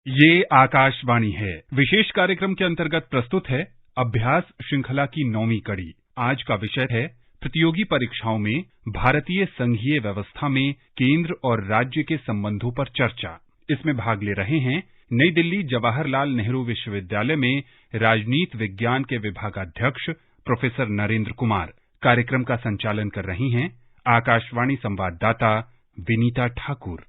ये आकाशवाणी है। विशेष कार्यक्रम के अंतर्गत प्रस्तुत है अभ्यास श्रृंखला की 9वीं कड़ी। आज का विषय है प्रतियोगी परीक्षाओं में भारतीय संघीय व्यवस्था में केंद्र और राज्य के संबंधों पर चर्चा। इसमें भाग ले रहे हैं नई दिल्ली जवाहरलाल नेहरू विश्वविद्यालय में राजनीति विज्ञान के विभागाध्यक्ष प्रोफेसर नरेंद्र कुमार। कार्यक्रम का संचालन कर रही हैं आकाशवाणी संवाददाता विनीता ठाकुर।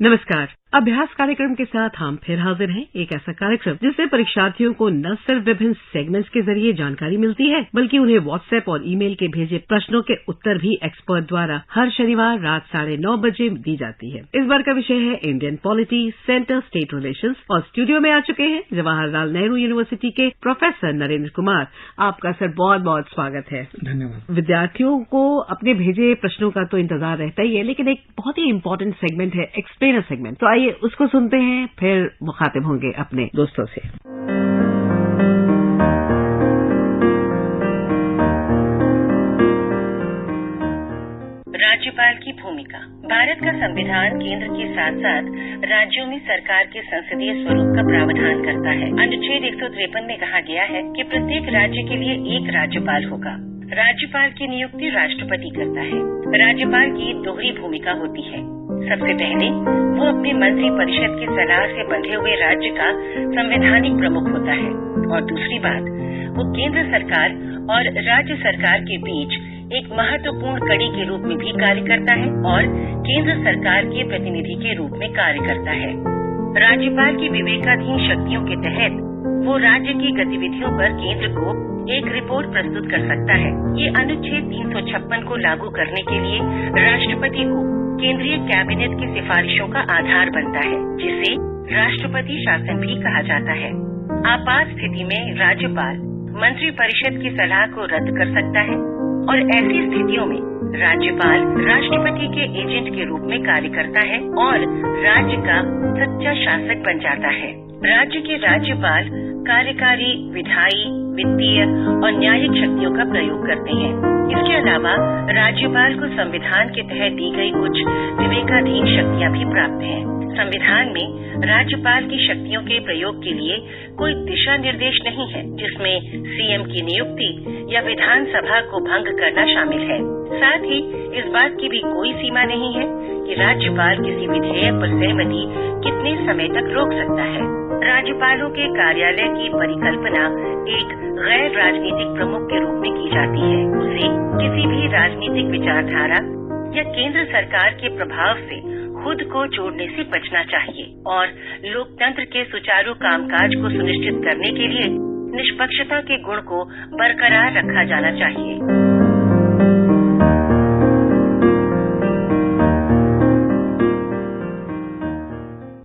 नमस्कार। अभ्यास कार्यक्रम के साथ हम फिर हाजिर हैं। एक ऐसा कार्यक्रम जिससे परीक्षार्थियों को न सिर्फ विभिन्न सेगमेंट्स के जरिए जानकारी मिलती है, बल्कि उन्हें व्हाट्सएप और ईमेल के भेजे प्रश्नों के उत्तर भी एक्सपर्ट द्वारा हर शनिवार रात 9:30 बजे दी जाती है। इस बार का विषय है Indian polity, centre state relations. और स्टूडियो में आ चुके हैं जवाहरलाल नेहरू यूनिवर्सिटी के प्रोफेसर नरेंद्र कुमार। आपका सर बहुत बहुत स्वागत है। धन्यवाद। विद्यार्थियों को अपने भेजे प्रश्नों का तो इंतजार रहता ही है, लेकिन एक बहुत ही इंपॉर्टेंट सेगमेंट है एक्सप्लेनर सेगमेंट। तो आइए उसको सुनते हैं, फिर मुखातिब होंगे अपने दोस्तों से। राज्यपाल की भूमिका। भारत का संविधान केंद्र के साथ साथ राज्यों में सरकार के संसदीय स्वरूप का प्रावधान करता है। अनुच्छेद 153 में कहा गया है कि प्रत्येक राज्य के लिए एक राज्यपाल होगा। राज्यपाल की नियुक्ति राष्ट्रपति करता है। राज्यपाल की दोहरी भूमिका होती है। सबसे पहले वो अपने मंत्री परिषद की सलाह से बंधे हुए राज्य का संवैधानिक प्रमुख होता है, और दूसरी बात, वो केंद्र सरकार और राज्य सरकार के बीच एक महत्वपूर्ण कड़ी के रूप में भी कार्य करता है और केंद्र सरकार के प्रतिनिधि के रूप में कार्य करता है। राज्यपाल की विवेकाधीन शक्तियों के तहत वो राज्य की गतिविधियों पर केंद्र को एक रिपोर्ट प्रस्तुत कर सकता है। ये अनुच्छेद 356 को लागू करने के लिए राष्ट्रपति को केंद्रीय कैबिनेट की सिफारिशों का आधार बनता है, जिसे राष्ट्रपति शासन भी कहा जाता है। आपात स्थिति में राज्यपाल मंत्री परिषद की सलाह को रद्द कर सकता है, और ऐसी स्थितियों में राज्यपाल राष्ट्रपति के एजेंट के रूप में कार्य करता है और राज्य का सच्चा शासक बन जाता है। राज्य के राज्यपाल कार्यकारी, विधायी, वित्तीय और न्यायिक शक्तियों का प्रयोग करते हैं। इसके अलावा राज्यपाल को संविधान के तहत दी गई कुछ विवेकाधीन शक्तियां भी प्राप्त हैं। संविधान में राज्यपाल की शक्तियों के प्रयोग के लिए कोई दिशा निर्देश नहीं है, जिसमें सीएम की नियुक्ति या विधानसभा को भंग करना शामिल है। साथ ही इस बात की भी कोई सीमा नहीं है कि राज्यपाल किसी विधेयक पर सहमति कितने समय तक रोक सकता है। राज्यपालों के कार्यालय की परिकल्पना एक गैर राजनीतिक प्रमुख के रूप में की जाती है। उसे किसी भी राजनीतिक विचारधारा या केंद्र सरकार के प्रभाव से खुद को जोड़ने से बचना चाहिए, और लोकतंत्र के सुचारू कामकाज को सुनिश्चित करने के लिए निष्पक्षता के गुण को बरकरार रखा जाना चाहिए।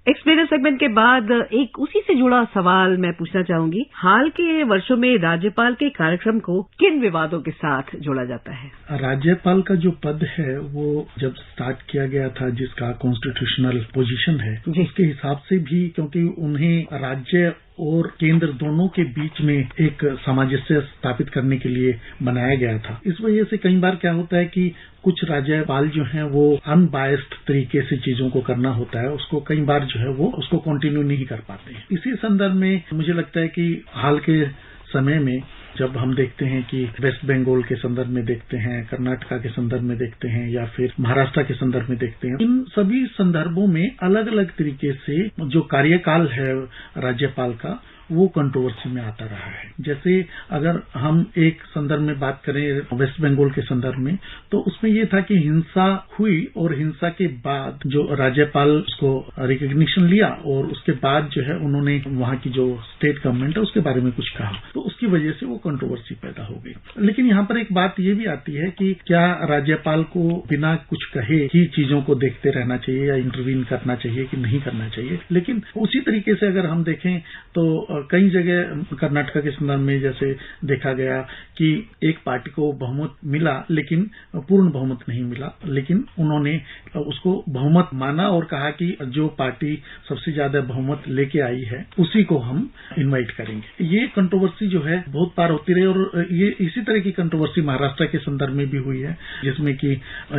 एक्सप्लेनर सेगमेंट के बाद एक उसी से जुड़ा सवाल मैं पूछना चाहूंगी। हाल के वर्षों में राज्यपाल के कार्यक्रम को किन विवादों के साथ जोड़ा जाता है? राज्यपाल का जो पद है वो जब स्टार्ट किया गया था, जिसका कॉन्स्टिट्यूशनल पोजीशन है, उसके हिसाब से भी, क्योंकि उन्हें राज्य और केंद्र दोनों के बीच में एक सामंजस्य स्थापित करने के लिए बनाया गया था। इस वजह से कई बार क्या होता है कि कुछ राज्यपाल जो हैं वो अनबायस्ड तरीके से चीजों को करना होता है, उसको कई बार जो है वो उसको कंटिन्यू नहीं कर पाते हैं। इसी संदर्भ में मुझे लगता है कि हाल के समय में जब हम देखते हैं कि वेस्ट बंगाल के संदर्भ में देखते हैं, कर्नाटका के संदर्भ में देखते हैं, या फिर महाराष्ट्र के संदर्भ में देखते हैं, इन सभी संदर्भों में अलग अलग तरीके से जो कार्यकाल है राज्यपाल का वो कंट्रोवर्सी में आता रहा है। जैसे अगर हम एक संदर्भ में बात करें वेस्ट बंगाल के संदर्भ में, तो उसमें ये था कि हिंसा हुई और हिंसा के बाद जो राज्यपाल उसको रिकॉग्निशन लिया और उसके बाद जो है उन्होंने वहां की जो स्टेट गवर्नमेंट है उसके बारे में कुछ कहा, तो उसकी वजह से वो कंट्रोवर्सी पैदा हो गई। लेकिन यहाँ पर एक बात ये भी आती है कि क्या राज्यपाल को बिना कुछ कहे ही चीजों को देखते रहना चाहिए या इंटरवीन करना चाहिए कि नहीं करना चाहिए। लेकिन उसी तरीके से अगर हम देखें तो कई जगह कर्नाटक के संदर्भ में जैसे देखा गया कि एक पार्टी को बहुमत मिला लेकिन पूर्ण बहुमत नहीं मिला, लेकिन उन्होंने उसको बहुमत माना और कहा कि जो पार्टी सबसे ज्यादा बहुमत लेके आई है उसी को हम इनवाइट करेंगे। ये कंट्रोवर्सी जो है बहुत बार होती रही और ये इसी तरह की कंट्रोवर्सी महाराष्ट्र के संदर्भ में भी हुई है, जिसमें कि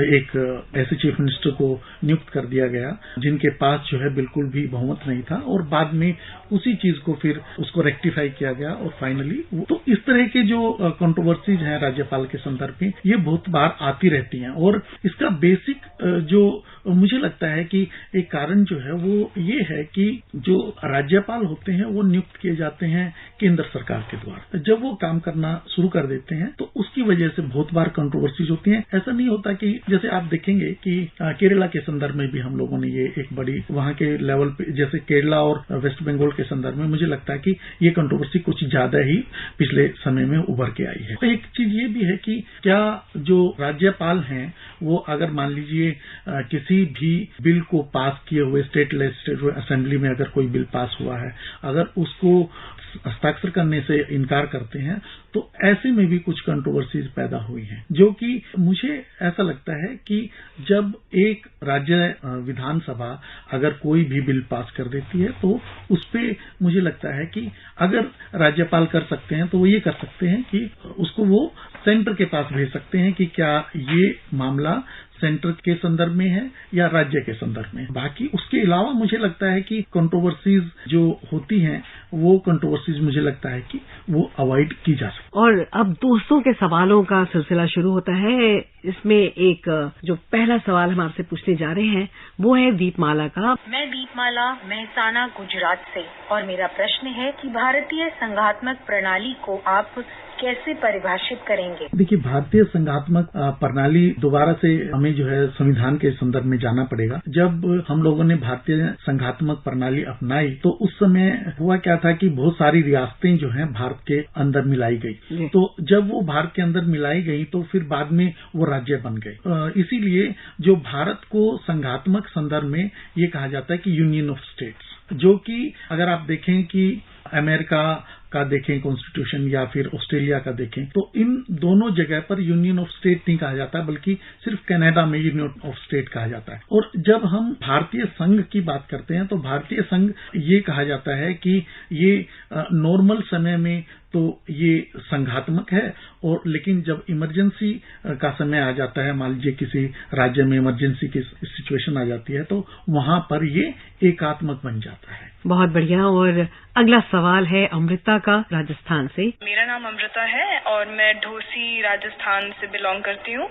एक ऐसे चीफ मिनिस्टर को नियुक्त कर दिया गया जिनके पास जो है बिल्कुल भी बहुमत नहीं था और बाद में उसी चीज को फिर उसको रेक्टिफाई किया गया और फाइनली तो इस तरह के जो कंट्रोवर्सीज हैं राज्यपाल के संदर्भ में ये बहुत बार आती रहती हैं और इसका बेसिक जो मुझे लगता है कि एक कारण जो है वो ये है कि जो राज्यपाल होते हैं वो नियुक्त किए जाते हैं केंद्र सरकार के द्वारा। जब वो काम करना शुरू कर देते हैं तो उसकी वजह से बहुत बार कंट्रोवर्सीज होती हैं। ऐसा नहीं होता कि जैसे आप देखेंगे कि केरला के संदर्भ में भी हम लोगों ने ये एक बड़ी वहां के लेवल पे जैसे केरला और वेस्ट बंगाल के संदर्भ में मुझे लगता है कि ये कंट्रोवर्सी कुछ ज्यादा ही पिछले समय में उभर के आई है। तो एक चीज ये भी है कि क्या जो राज्यपाल हैं वो अगर मान लीजिए किसी भी बिल को पास किए हुए स्टेट लेजिस्लेटिव असेंबली में अगर कोई बिल पास हुआ है अगर उसको हस्ताक्षर करने से इनकार करते हैं तो ऐसे में भी कुछ कंट्रोवर्सीज पैदा हुई हैं, जो कि मुझे ऐसा लगता है कि जब एक राज्य विधानसभा अगर कोई भी बिल पास कर देती है तो उस पे मुझे लगता है कि अगर राज्यपाल कर सकते हैं तो वो ये कर सकते हैं कि उसको वो सेंटर के पास भेज सकते हैं कि क्या ये मामला सेंटर के संदर्भ में है या राज्य के संदर्भ में। बाकी उसके अलावा मुझे लगता है कि कंट्रोवर्सीज जो होती हैं वो कंट्रोवर्सीज मुझे लगता है कि वो अवॉइड की जा सकती। और अब दोस्तों के सवालों का सिलसिला शुरू होता है। इसमें एक जो पहला सवाल हम आपसे पूछने जा रहे हैं वो है दीपमाला का। मैं दीपमाला मेहसाना गुजरात से और मेरा प्रश्न है कि भारतीय संघात्मक प्रणाली को आप कैसे परिभाषित करेंगे? देखिए, भारतीय संघात्मक प्रणाली दोबारा से हमें जो है संविधान के संदर्भ में जाना पड़ेगा। जब हम लोगों ने भारतीय संघात्मक प्रणाली अपनाई तो उस समय हुआ क्या था कि बहुत सारी रियासतें जो हैं भारत के अंदर मिलाई गई। तो जब वो भारत के अंदर मिलाई गई तो फिर बाद में वो राज्य बन गए। इसीलिए जो भारत को संघात्मक संदर्भ में ये कहा जाता है कि यूनियन ऑफ स्टेट्स, जो कि अगर आप देखें कि अमेरिका का देखें कॉन्स्टिट्यूशन या फिर ऑस्ट्रेलिया का देखें तो इन दोनों जगह पर यूनियन ऑफ स्टेट नहीं कहा जाता बल्कि सिर्फ कनाडा में यूनियन ऑफ स्टेट कहा जाता है। और जब हम भारतीय संघ की बात करते हैं तो भारतीय संघ ये कहा जाता है कि ये नॉर्मल समय में तो ये संघात्मक है और लेकिन जब इमरजेंसी का समय आ जाता है, मान लीजिए किसी राज्य में इमरजेंसी की सिचुएशन आ जाती है तो वहां पर ये एकात्मक बन जाता है। बहुत बढ़िया। और अगला सवाल है अमृता का राजस्थान से। मेरा नाम अमृता है और मैं ढोसी राजस्थान से बिलोंग करती हूँ।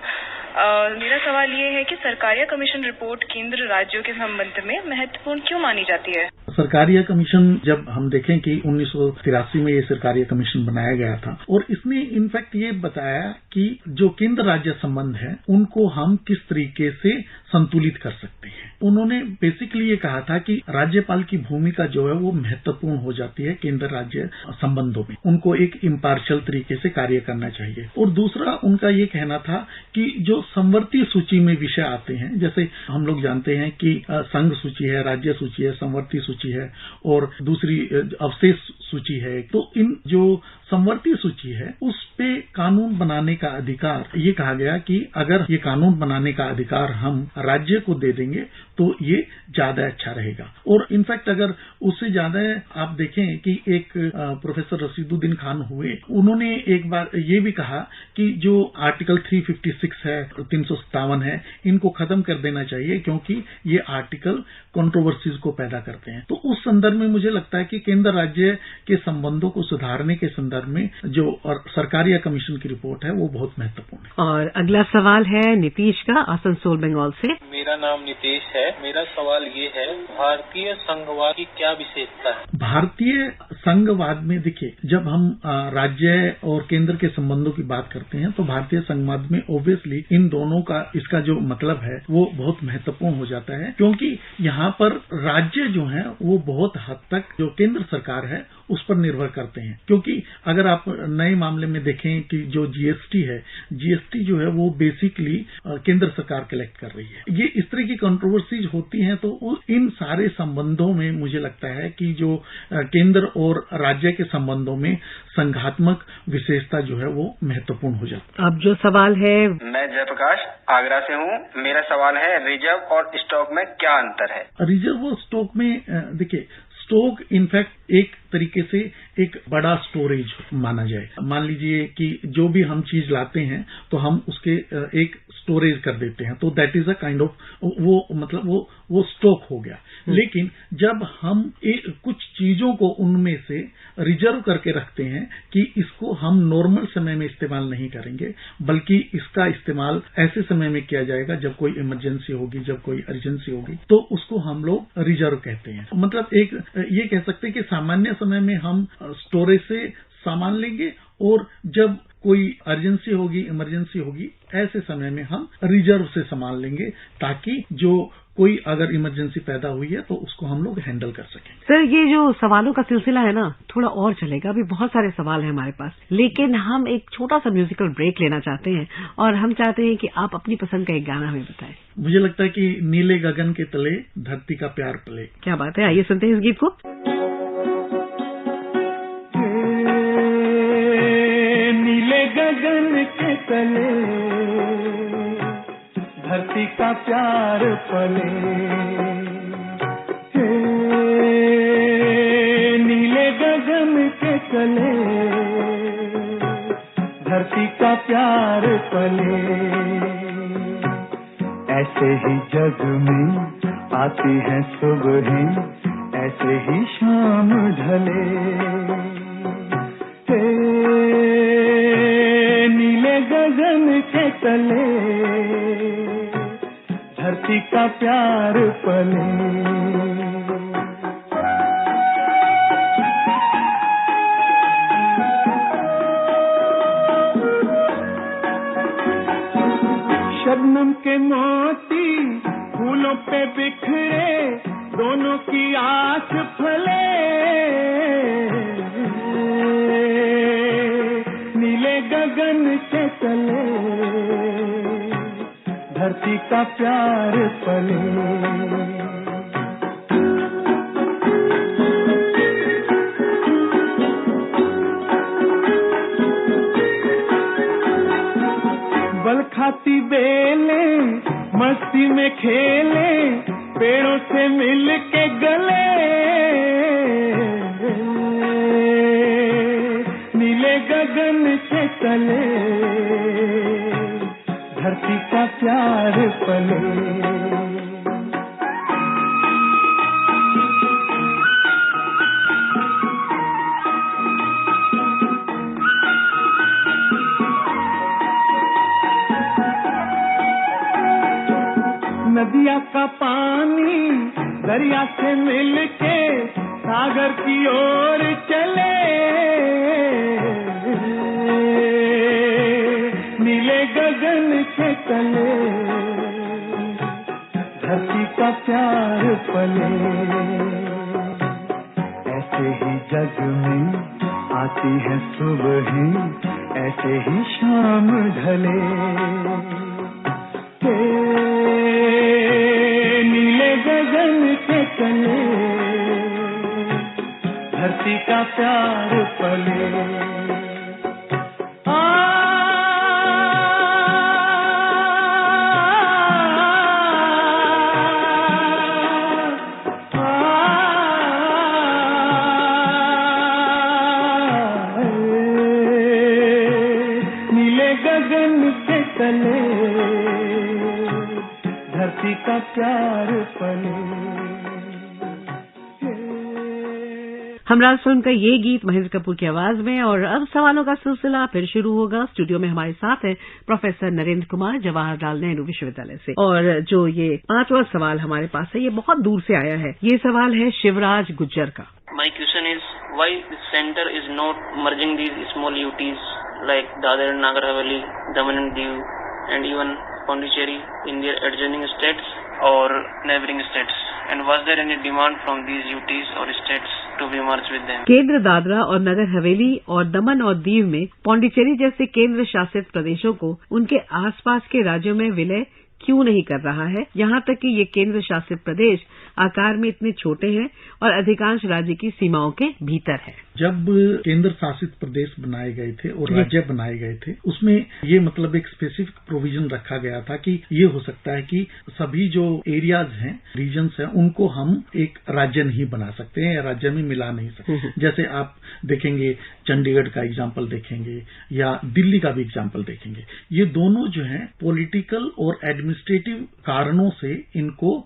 मेरा सवाल ये है कि सरकारिया कमीशन रिपोर्ट केंद्र राज्यों के संबंध में महत्वपूर्ण क्यों मानी जाती है? सरकारिया कमीशन जब हम देखें कि 1983 में ये सरकारिया कमीशन बनाया गया था और इसने इनफैक्ट ये बताया कि जो केंद्र राज्य संबंध है उनको हम किस तरीके से संतुलित कर सकते हैं। उन्होंने बेसिकली ये कहा था कि राज्यपाल की भूमिका जो है वो महत्वपूर्ण हो जाती है केंद्र राज्य संबंधों में, उनको एक इम्पार्शियल तरीके से कार्य करना चाहिए। और दूसरा उनका ये कहना था कि जो संवर्ती सूची में विषय आते हैं, जैसे हम लोग जानते हैं कि संघ सूची है, राज्य सूची है, संवर्ती सूची है और दूसरी अवशेष सूची है, तो इन जो संवर्ती सूची है उस पे कानून बनाने का अधिकार, ये कहा गया कि अगर ये कानून बनाने का अधिकार हम राज्य को दे देंगे तो ये ज्यादा अच्छा रहेगा। और इनफैक्ट अगर उससे ज्यादा आप देखें कि एक प्रोफेसर रशीदुद्दीन खान हुए, उन्होंने एक बार ये भी कहा कि जो आर्टिकल 356 है, 357 है, इनको खत्म कर देना चाहिए क्योंकि ये आर्टिकल कंट्रोवर्सीज को पैदा करते हैं। तो उस संदर्भ में मुझे लगता है कि केंद्र राज्य के संबंधों को सुधारने के संदर्भ में जो और सरकारिया कमीशन की रिपोर्ट है वो बहुत महत्वपूर्ण है। और अगला सवाल है नीतीश का आसनसोल बंगाल से। मेरा नाम नीतीश है। मेरा सवाल ये है, भारतीय संघवाद की क्या विशेषता है? भारतीय संघवाद में देखिए, जब हम राज्य और केंद्र के संबंधों की बात करते हैं तो भारतीय संघवाद में ऑब्वियसली इन दोनों का इसका जो मतलब है वो बहुत महत्वपूर्ण हो जाता है, क्योंकि यहाँ पर राज्य जो है वो बहुत हद तक जो केंद्र सरकार है उस पर निर्भर करते हैं। क्योंकि अगर आप नए मामले में देखें कि जो जीएसटी है, जीएसटी जो है वो बेसिकली केंद्र सरकार कलेक्ट कर रही है। ये इस तरह की कंट्रोवर्सीज होती हैं तो इन सारे संबंधों में मुझे लगता है कि जो केंद्र और राज्य के संबंधों में संघात्मक विशेषता जो है वो महत्वपूर्ण हो जाती है। अब जो सवाल है, मैं जयप्रकाश आगरा से हूँ। मेरा सवाल है रिजर्व और स्टॉक में क्या अंतर है? रिजर्व और स्टॉक में देखिए, स्टॉक इनफैक्ट एक तरीके से एक बड़ा स्टोरेज माना जाए। मान लीजिए कि जो भी हम चीज लाते हैं तो हम उसके एक स्टोरेज कर देते हैं, तो that is a kind of वो स्टॉक हो गया। लेकिन जब हम कुछ चीजों को उनमें से रिजर्व करके रखते हैं कि इसको हम नॉर्मल समय में इस्तेमाल नहीं करेंगे, बल्कि इसका इस्तेमाल ऐसे समय में किया जाएगा जब कोई इमरजेंसी होगी, जब कोई अर्जेंसी होगी, तो उसको हम लोग रिजर्व कहते हैं। मतलब एक ये कह सकते हैं कि सामान्य समय में हम स्टोरेज से सामान लेंगे और जब कोई अर्जेंसी होगी, इमरजेंसी होगी, ऐसे समय में हम रिजर्व से सामान लेंगे, ताकि जो कोई अगर इमरजेंसी पैदा हुई है तो उसको हम लोग हैंडल कर सकें। सर, ये जो सवालों का सिलसिला है ना, थोड़ा और चलेगा। अभी बहुत सारे सवाल हैं हमारे पास, लेकिन हम एक छोटा सा म्यूजिकल ब्रेक लेना चाहते हैं और हम चाहते हैं कि आप अपनी पसंद का एक गाना हमें बताएं। मुझे लगता है कि नीले गगन के तले धरती का प्यार पले। क्या बात है, आइए सुनते हैं इस गीत को। नीले गगन के तले धरती का प्यार पले, नीले गगन के तले धरती का प्यार पले। ऐसे ही जग में आती है सुबहें, ऐसे ही शाम ढले। नीले गगन के तले धरती का प्यार पले। शबनम के मोती फूलों पे बिखरे, दोनों की आस फले। नीले गगन के तले धरती का प्यार पले। बल खाती बेले मस्ती में खेले, पेड़ों से मिल के गले। नीले गगन के तले धरती का प्यार पले। नदिया का पानी दरिया से मिलके सागर की ओर चले। नीले गगन के तले धरती का प्यार पले। ऐसे ही जग में आती है सुबहें, ऐसे ही शाम ढले। नीले गगन के तले धरती का प्यार पले। नीले गगन के तले धरती का प्यार पले। हमराज फिल्म का ये गीत महेंद्र कपूर की आवाज में। और अब सवालों का सिलसिला फिर शुरू होगा। स्टूडियो में हमारे साथ हैं प्रोफेसर नरेंद्र कुमार, जवाहरलाल नेहरू विश्वविद्यालय से। और जो ये 5वां सवाल हमारे पास है, ये बहुत दूर से आया है। ये सवाल है शिवराज गुज्जर का। My question is why the center is not merging these small UTs like Dadar and Nagar Haveli, Daman and Diu, and even Pondicherry in their adjoining states or neighboring states? And was there any demand from these UTs or states to be merged with them? केंद्र दादरा और नगर हवेली और दमन और दीव में पौंडीचेरी जैसे केंद्र शासित प्रदेशों को उनके आसपास के राज्यों में विलय क्यों नहीं कर रहा है, यहाँ तक कि ये केंद्र शासित प्रदेश आकार में इतने छोटे हैं और अधिकांश राज्य की सीमाओं के भीतर है। जब केंद्र शासित प्रदेश बनाए गए थे और राज्य बनाए गए थे, उसमें ये मतलब एक स्पेसिफिक प्रोविजन रखा गया था कि ये हो सकता है कि सभी जो एरियाज हैं, रीजन्स हैं, उनको हम एक राज्य नहीं बना सकते हैं या राज्य में मिला नहीं सकते। जैसे आप देखेंगे चंडीगढ़ का एग्जाम्पल देखेंगे या दिल्ली का भी एग्जाम्पल देखेंगे, ये दोनों जो है पॉलिटिकल और एडमिनिस्ट्रेटिव कारणों से इनको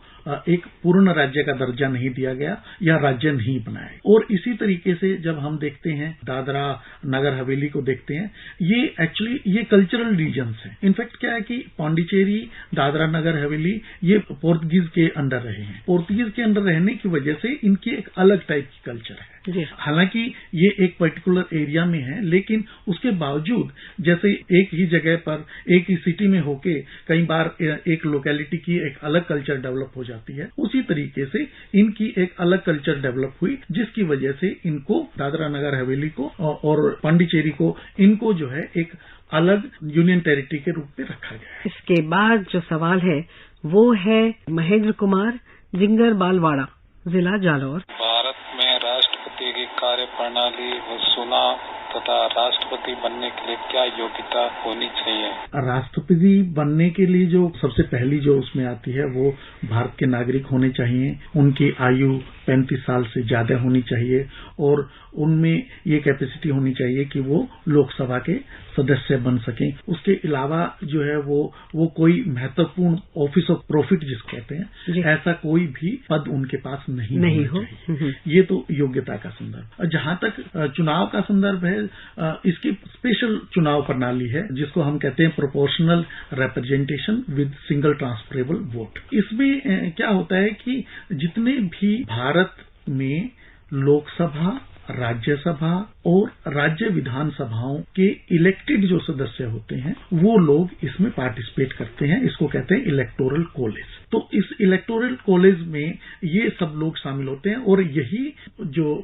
एक पूर्ण राज्य का दर्जा नहीं दिया गया या राज्य नहीं बनाया। और इसी तरीके से जब हम देखते हैं दादरा नगर हवेली को देखते हैं, ये एक्चुअली ये कल्चरल रीजन्स हैं। इनफैक्ट क्या है कि पांडिचेरी, दादरा नगर हवेली ये पोर्तुगीज के अंडर रहे हैं। पोर्तुगीज के अंडर रहने की वजह से इनकी एक अलग टाइप की कल्चर है। हालांकि ये एक पर्टिकुलर एरिया में है, लेकिन उसके बावजूद जैसे एक ही जगह पर एक ही सिटी में होके कई बार एक लोकेलिटी की एक अलग कल्चर डेवलप हो जाती है, उसी तरीके से इनकी एक अलग कल्चर डेवलप हुई, जिसकी वजह से इनको दादरा नगर हवेली को और पांडिचेरी को इनको जो है एक अलग यूनियन टेरिटरी के रूप में रखा गया है। इसके बाद जो सवाल है वो है महेंद्र कुमार, जिंगर बालवाड़ा, जिला जालौर। भारत में राष्ट्रपति की कार्य प्रणाली व चुनाव तथा राष्ट्रपति बनने के लिए क्या योग्यता होनी चाहिए? राष्ट्रपति बनने के लिए जो सबसे पहली जो उसमें आती है वो भारत के नागरिक होने चाहिए, उनकी आयु 35 साल से ज्यादा होनी चाहिए और उनमें ये कैपेसिटी होनी चाहिए कि वो लोकसभा के सदस्य बन सकें। उसके अलावा जो है वो कोई महत्वपूर्ण ऑफिस ऑफ प्रॉफिट जिसको कहते हैं, ऐसा कोई भी पद उनके पास नहीं हो चाहिए। ये तो योग्यता का संदर्भ। जहां तक चुनाव का संदर्भ है, इसकी स्पेशल चुनाव प्रणाली है जिसको हम कहते हैं proportional representation with single transferable vote. इसमें क्या होता है कि जितने भी भारत में लोकसभा, राज्यसभा और राज्य विधानसभाओं के इलेक्टेड जो सदस्य होते हैं वो लोग इसमें पार्टिसिपेट करते हैं। इसको कहते हैं इलेक्टोरल कॉलेज। तो इस इलेक्टोरल कॉलेज में ये सब लोग शामिल होते हैं और यही जो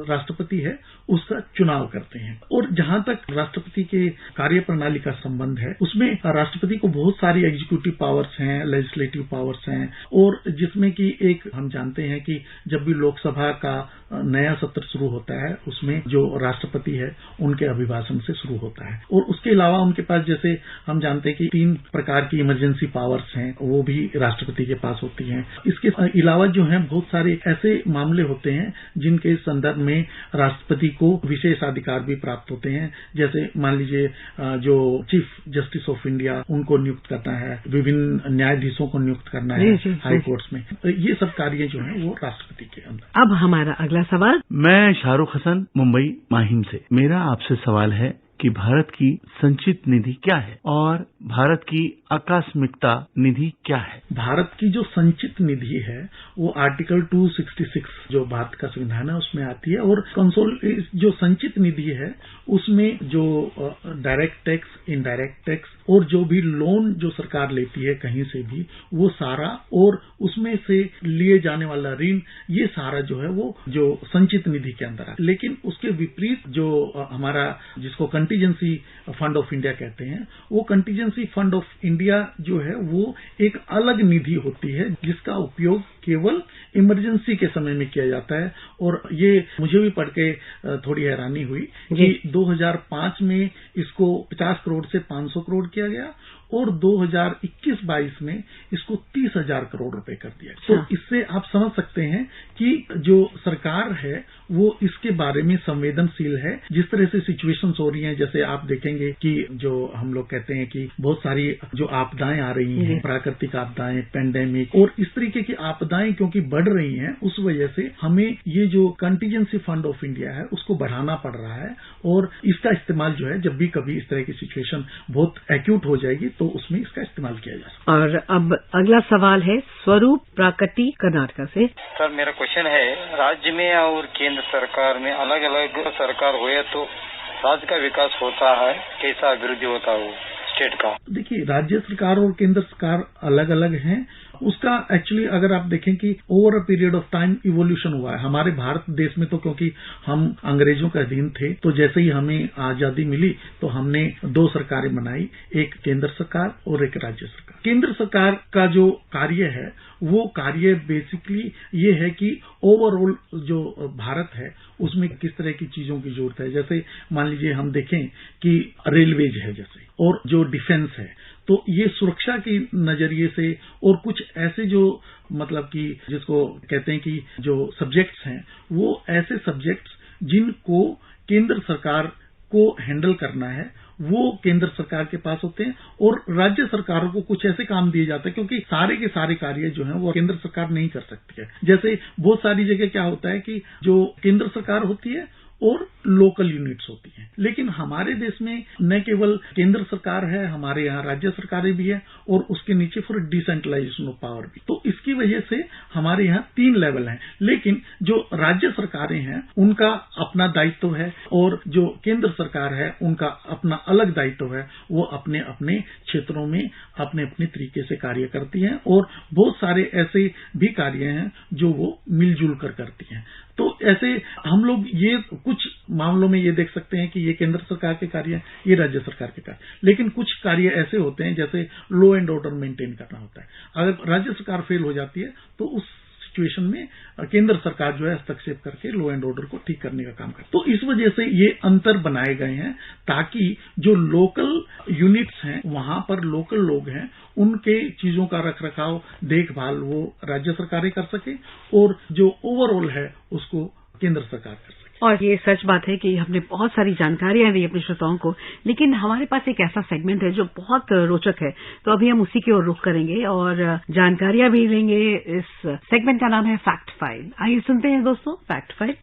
राष्ट्रपति है उसका चुनाव करते हैं। और जहां तक राष्ट्रपति के कार्य प्रणाली का संबंध है, उसमें राष्ट्रपति को बहुत सारी एग्जीक्यूटिव पावर्स हैं, लेजिस्लेटिव पावर्स हैं, और जिसमें कि एक हम जानते हैं कि जब भी लोकसभा का नया सत्र शुरू होता है उसमें जो राष्ट्रपति है उनके अभिभाषण से शुरू होता है। और उसके अलावा उनके पास जैसे हम जानते हैं कि 3 प्रकार की इमरजेंसी पावर्स हैं, वो भी राष्ट्रपति के पास होती हैं। इसके अलावा जो है बहुत सारे ऐसे मामले होते हैं जिनके संदर्भ में राष्ट्रपति को विशेषाधिकार भी प्राप्त होते हैं। जैसे मान लीजिए जो चीफ जस्टिस ऑफ इंडिया उनको नियुक्त करना है, विभिन्न न्यायाधीशों को नियुक्त करना है हाई कोर्ट्स में, ये सब कार्य जो है वो राष्ट्रपति के अंदर। अब हमारा अगला सवाल। मैं शाहरुख हसन, मुंबई माहिम से। मेरा आपसे सवाल है कि भारत की संचित निधि क्या है और भारत की आकस्मिकता निधि क्या है? भारत की जो संचित निधि है वो आर्टिकल 266 जो भारत का संविधान है उसमें आती है। और जो संचित निधि है उसमें जो डायरेक्ट टैक्स, इनडायरेक्ट टैक्स और जो भी लोन जो सरकार लेती है कहीं से भी, वो सारा और उसमें से लिए जाने वाला ऋण, ये सारा जो है वो जो संचित निधि के अंदर है। लेकिन उसके विपरीत जो हमारा जिसको कंटीजेंसी फंड ऑफ इंडिया कहते हैं, वो कंटीजेंसी फंड ऑफ इंडिया जो है वो एक अलग निधि होती है जिसका उपयोग केवल इमरजेंसी के समय में किया जाता है। और ये मुझे भी पढ़ के थोड़ी हैरानी हुई कि 2005 में इसको 50 करोड़ से 500 करोड़ किया गया और 2021-22 में इसको 30,000 करोड़ रुपए कर दिया। तो इससे आप समझ सकते हैं कि जो सरकार है वो इसके बारे में संवेदनशील है। जिस तरह से सिचुएशंस हो रही हैं, जैसे आप देखेंगे कि जो हम लोग कहते हैं कि बहुत सारी जो आपदाएं आ रही हैं, प्राकृतिक आपदाएं, पेंडेमिक और इस तरीके की आपदाएं क्योंकि बढ़ रही हैं, उस वजह से हमें ये जो कंटीजेंसी फंड ऑफ इंडिया है उसको बढ़ाना पड़ रहा है। और इसका इस्तेमाल जो है जब भी कभी इस तरह की सिचुएशन बहुत एक्यूट हो जाएगी तो उसमें इसका इस्तेमाल किया जा सकता है। और अब अगला सवाल है स्वरूप प्राकटी, कर्नाटक से। सर मेरा क्वेश्चन है, राज्य में और केंद्र सरकार में अलग अलग सरकार हुए तो राज्य का विकास होता है, कैसा अभिवृद्धि होता है? स्टेट का? देखिए, राज्य सरकार और केंद्र सरकार अलग अलग हैं। उसका एक्चुअली अगर आप देखें कि over a period of time evolution हुआ है हमारे भारत देश में। तो क्योंकि हम अंग्रेजों के अधीन थे, तो जैसे ही हमें आजादी मिली तो हमने 2 सरकारें बनाई, एक केंद्र सरकार और एक राज्य सरकार। केंद्र सरकार का जो कार्य है वो कार्य बेसिकली ये है कि ओवरऑल जो भारत है उसमें किस तरह की चीजों की जरूरत है। जैसे मान लीजिए हम देखें कि रेलवेज है जैसे, और जो डिफेंस है, तो ये सुरक्षा के नजरिए से, और कुछ ऐसे जो मतलब कि जिसको कहते हैं कि जो सब्जेक्ट्स हैं वो ऐसे सब्जेक्ट्स जिनको केंद्र सरकार को हैंडल करना है वो केंद्र सरकार के पास होते हैं, और राज्य सरकारों को कुछ ऐसे काम दिए जाते हैं क्योंकि सारे के सारे कार्य जो हैं वो केंद्र सरकार नहीं कर सकती है। जैसे बहुत सारी जगह क्या होता है कि जो केंद्र सरकार होती है और लोकल यूनिट्स होती हैं, लेकिन हमारे देश में न केवल केंद्र सरकार है, हमारे यहाँ राज्य सरकारें भी है और उसके नीचे फिर डिसेंट्रलाइजेशन ऑफ पावर भी। तो इसकी वजह से हमारे यहाँ 3 लेवल हैं, लेकिन जो राज्य सरकारें हैं उनका अपना दायित्व है और जो केंद्र सरकार है उनका अपना अलग दायित्व है। वो अपने अपने क्षेत्रों में अपने अपने तरीके से कार्य करती हैं, और बहुत सारे ऐसे भी कार्य हैं जो वो मिलजुल कर करती हैं। तो ऐसे हम लोग ये कुछ मामलों में ये देख सकते हैं कि ये केंद्र सरकार के कार्य हैं, ये राज्य सरकार के कार्य, लेकिन कुछ कार्य ऐसे होते हैं जैसे लॉ एंड ऑर्डर मेंटेन करना होता है। अगर राज्य सरकार फेल हो जाती है तो उस सिचुएशन में केंद्र सरकार जो है हस्तक्षेप करके लॉ एंड ऑर्डर को ठीक करने का काम करे। तो इस वजह से ये अंतर बनाए गए हैं ताकि जो लोकल यूनिट्स हैं वहां पर लोकल लोग हैं उनके चीजों का रखरखाव देखभाल वो राज्य सरकारें कर सके और जो ओवरऑल है उसको केंद्र सरकार कर सके। और ये सच बात है कि हमने बहुत सारी जानकारियां दी अपने श्रोताओं को, लेकिन हमारे पास एक ऐसा सेगमेंट है जो बहुत रोचक है, तो अभी हम उसी की ओर रुख करेंगे और जानकारियां भी लेंगे। इस सेगमेंट का नाम है फैक्ट फाइल। आइए सुनते हैं दोस्तों फैक्ट फाइल।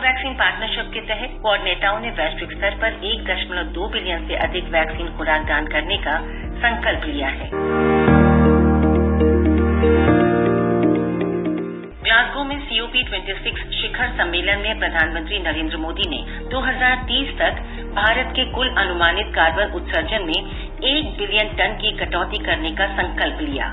वैक्सीन पार्टनरशिप के तहत क्वाड नेताओं ने वैश्विक स्तर पर 1.2 बिलियन से अधिक वैक्सीन खुराक दान करने का संकल्प लिया है। ग्लासगो में COP26 शिखर सम्मेलन में प्रधानमंत्री नरेंद्र मोदी ने 2030 तक भारत के कुल अनुमानित कार्बन उत्सर्जन में 1 बिलियन टन की कटौती करने का संकल्प लिया।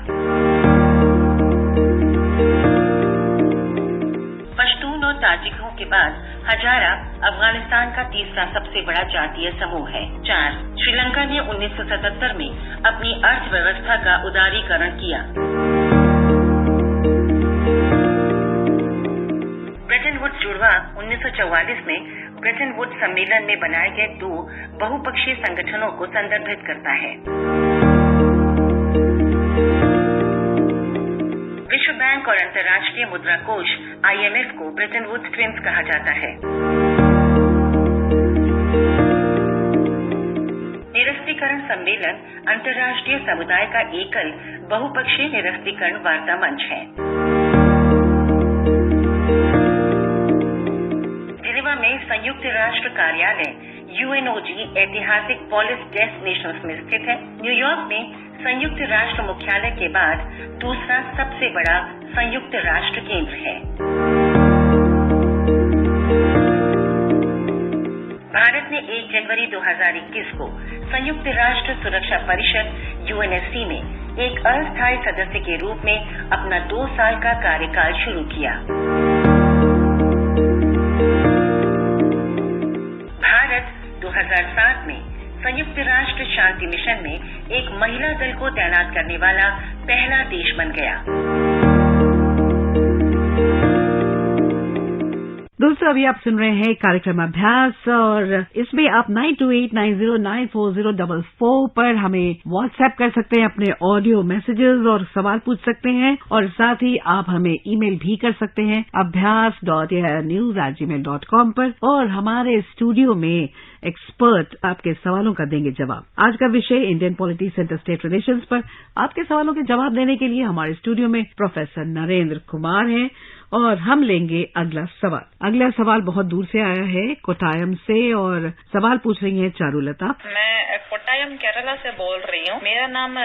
पश्तून और ताजिकों के बाद हजारा अफगानिस्तान का तीसरा सबसे बड़ा जातीय समूह है। 4. श्रीलंका ने 1977 में अपनी अर्थव्यवस्था का उदारीकरण किया। ब्रेटन वुड्स जुड़वा 1944 में ब्रेटन वुड्स सम्मेलन में बनाए गए 2 बहुपक्षीय संगठनों को संदर्भित करता है। विश्व बैंक और अंतर्राष्ट्रीय मुद्रा कोष IMF को ब्रेटन वुड्स ट्विन्स कहा जाता है। निरस्तीकरण सम्मेलन अंतर्राष्ट्रीय समुदाय का एकल बहुपक्षीय निरस्तीकरण वार्ता मंच है। जिनेवा में संयुक्त राष्ट्र कार्यालय UNOG ऐतिहासिक पॉलिस डेस्टिनेशंस में स्थित है। न्यूयॉर्क में संयुक्त राष्ट्र मुख्यालय के बाद दूसरा सबसे बड़ा संयुक्त राष्ट्र केंद्र है। भारत ने 1 जनवरी 2021 को संयुक्त राष्ट्र सुरक्षा परिषद UNSC में एक अस्थायी सदस्य के रूप में अपना 2 साल का कार्यकाल शुरू किया। भारत 2007 में संयुक्त राष्ट्र शांति मिशन में एक महिला दल को तैनात करने वाला पहला देश बन गया। दोस्तों अभी आप सुन रहे हैं कार्यक्रम अभ्यास और इसमें आप 9289094044 पर हमें व्हाट्सएप कर सकते हैं, अपने ऑडियो मैसेजेस और सवाल पूछ सकते हैं और साथ ही आप हमें ईमेल भी कर सकते हैं abhyas.airnews@gmail.com पर और हमारे स्टूडियो में एक्सपर्ट आपके सवालों का देंगे जवाब। आज का विषय Indian politics inter state relations पर आपके सवालों के जवाब देने के लिए हमारे स्टूडियो में प्रोफेसर नरेंद्र कुमार हैं और हम लेंगे अगला सवाल। अगला सवाल बहुत दूर से आया है, कोट्टायम से, और सवाल पूछ रही हैं चारुलता। मैं कोट्टायम केरला से बोल रही हूँ। मेरा नाम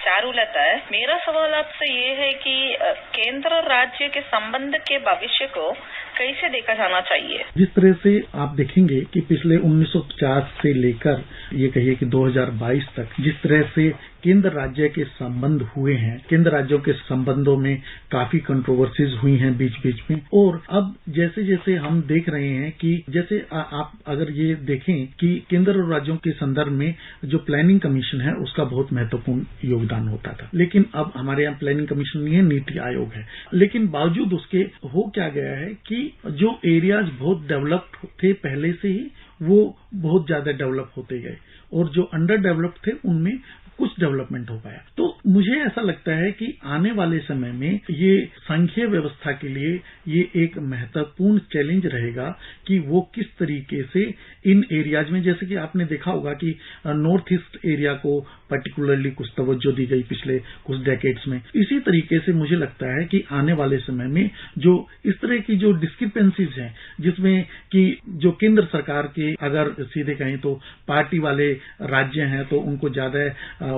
चारुलता है। मेरा सवाल आपसे ये है कि केंद्र और राज्य के संबंध के भविष्य को कैसे देखा जाना चाहिए? जिस तरह से आप देखेंगे कि पिछले 1950 से लेकर ये कहिए कि 2022 तक जिस तरह से केंद्र राज्य के संबंध हुए हैं, केंद्र राज्यों के संबंधों में काफी कंट्रोवर्सीज हुई हैं बीच बीच में, और अब जैसे जैसे हम देख रहे हैं कि जैसे आप अगर ये देखें कि केंद्र और राज्यों के संदर्भ में जो प्लानिंग कमीशन है उसका बहुत महत्वपूर्ण योगदान होता था, लेकिन अब हमारे यहाँ प्लानिंग कमीशन नहीं है, नीति आयोग है। लेकिन बावजूद उसके हो क्या गया है कि जो एरियाज बहुत डेवलप्ड थे पहले से ही वो बहुत ज्यादा डेवलप होते गए और जो अंडर डेवलप्ड थे उनमें कुछ डेवलपमेंट हो पाया। तो मुझे ऐसा लगता है कि आने वाले समय में ये संघीय व्यवस्था के लिए ये एक महत्वपूर्ण चैलेंज रहेगा कि वो किस तरीके से इन एरियाज में, जैसे कि आपने देखा होगा कि नॉर्थ ईस्ट एरिया को पर्टिकुलरली कुछ तवज्जो दी गई पिछले कुछ डेकेड्स में। इसी तरीके से मुझे लगता है कि आने वाले समय में जो इस तरह की जो डिस्क्रिपेंसीज हैं, जिसमें कि जो केंद्र सरकार के अगर सीधे कहें तो पार्टी वाले राज्य हैं तो उनको ज्यादा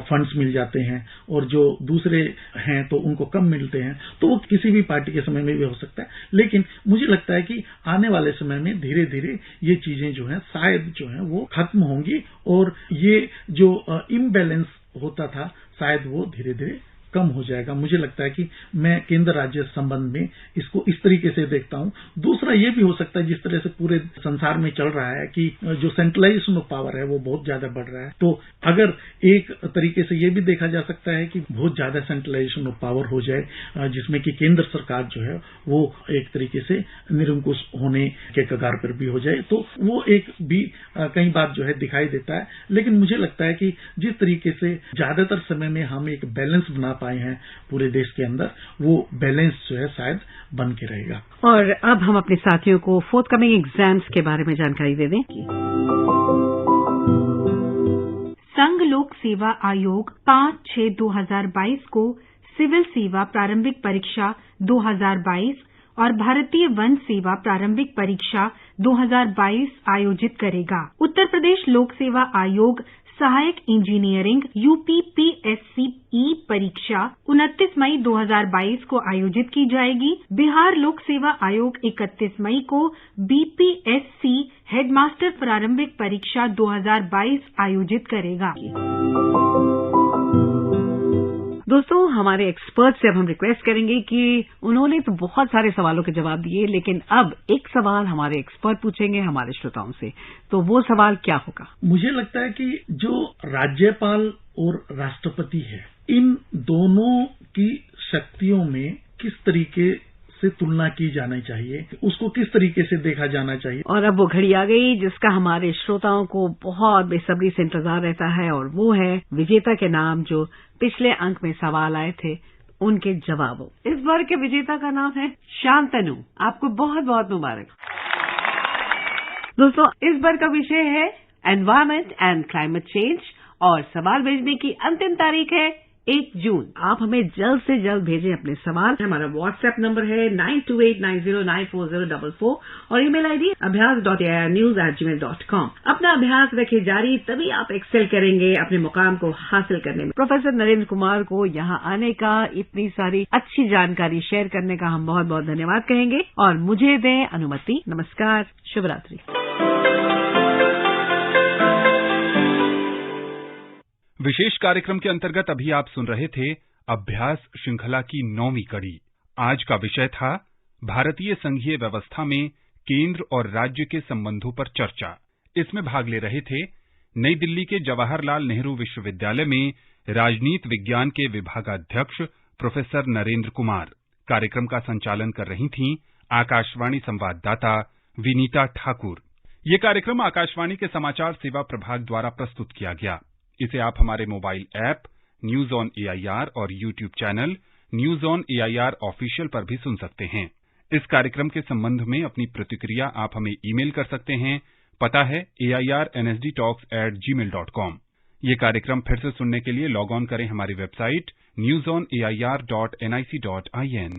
फंड्स मिल जाते हैं और जो दूसरे हैं तो उनको कम मिलते हैं, तो वो किसी भी पार्टी के समय में भी हो सकता है। लेकिन मुझे लगता है कि आने वाले समय में धीरे धीरे ये चीजें जो हैं शायद जो हैं वो खत्म होंगी और ये जो इम्बैलेंस होता था शायद वो धीरे धीरे कम हो जाएगा। मुझे लगता है कि मैं केंद्र राज्य संबंध में इसको इस तरीके से देखता हूं। दूसरा ये भी हो सकता है जिस तरह से पूरे संसार में चल रहा है कि जो सेंट्रलाइजेशन ऑफ पावर है वो बहुत ज्यादा बढ़ रहा है, तो अगर एक तरीके से ये भी देखा जा सकता है कि बहुत ज्यादा सेंट्रलाइजेशन ऑफ पावर हो जाए जिसमें कि केंद्र सरकार जो है वो एक तरीके से निरंकुश होने के कगार पर भी हो जाए, तो वो एक भी कई बार जो है दिखाई देता है। लेकिन मुझे लगता है कि जिस तरीके से ज्यादातर समय में हम एक बैलेंस बना पाए हैं पूरे देश के अंदर, वो बैलेंस जो है शायद बन के रहेगा। और अब हम अपने साथियों को फोर्थकमिंग एग्जाम्स के बारे में जानकारी दे दें। संघ लोक सेवा आयोग 5/6/2022 को सिविल सेवा प्रारंभिक परीक्षा 2022 और भारतीय वन सेवा प्रारंभिक परीक्षा 2022 आयोजित करेगा। उत्तर प्रदेश लोक सेवा आयोग सहायक इंजीनियरिंग UPPSC-E परीक्षा 29 मई 2022 को आयोजित की जाएगी। बिहार लोक सेवा आयोग 31 मई को BPSC हेडमास्टर प्रारंभिक परीक्षा 2022 आयोजित करेगा। दोस्तों, हमारे एक्सपर्ट से अब हम रिक्वेस्ट करेंगे कि उन्होंने तो बहुत सारे सवालों के जवाब दिए, लेकिन अब एक सवाल हमारे एक्सपर्ट पूछेंगे हमारे श्रोताओं से, तो वो सवाल क्या होगा? मुझे लगता है कि जो राज्यपाल और राष्ट्रपति है, इन दोनों की शक्तियों में किस तरीके से तुलना की जानी चाहिए, उसको किस तरीके से देखा जाना चाहिए। और अब वो घड़ी आ गई जिसका हमारे श्रोताओं को बहुत बेसब्री से इंतजार रहता है, और वो है विजेता के नाम जो पिछले अंक में सवाल आए थे उनके जवाबों। इस बार के विजेता का नाम है शांतनु। आपको बहुत बहुत मुबारक। दोस्तों, इस बार का विषय है एनवायरमेंट एंड क्लाइमेट चेंज और सवाल भेजने की अंतिम तारीख है 1 जून। आप हमें जल्द से जल्द भेजें अपने सवाल। हमारा व्हाट्सएप नंबर है 9289094044 और ईमेल आईडी abhyas.airnews@gmail.com। अपना अभ्यास रखे जारी, तभी आप एक्सेल करेंगे अपने मुकाम को हासिल करने में। प्रोफेसर नरेंद्र कुमार को यहाँ आने का, इतनी सारी अच्छी जानकारी शेयर करने का हम बहुत बहुत धन्यवाद कहेंगे और मुझे दें अनुमति। नमस्कार, शुभ रात्रि। विशेष कार्यक्रम के अंतर्गत अभी आप सुन रहे थे अभ्यास श्रृंखला की 9वीं कड़ी। आज का विषय था भारतीय संघीय व्यवस्था में केंद्र और राज्य के संबंधों पर चर्चा। इसमें भाग ले रहे थे नई दिल्ली के जवाहरलाल नेहरू विश्वविद्यालय में राजनीति विज्ञान के विभागाध्यक्ष प्रोफेसर नरेंद्र कुमार। कार्यक्रम का संचालन कर रही थीं आकाशवाणी संवाददाता विनीता ठाकुर। ये कार्यक्रम आकाशवाणी के समाचार सेवा प्रभाग द्वारा प्रस्तुत किया गया। इसे आप हमारे mobile app news on AIR और YouTube channel news on AIR official पर भी सुन सकते हैं। इस कार्यक्रम के संबंध में अपनी प्रतिक्रिया आप हमें ईमेल कर सकते हैं। पता है airnsdtalks@gmail.com। ये कार्यक्रम फिर से सुनने के लिए लॉग ऑन करें हमारी वेबसाइट newsonair.nic.in।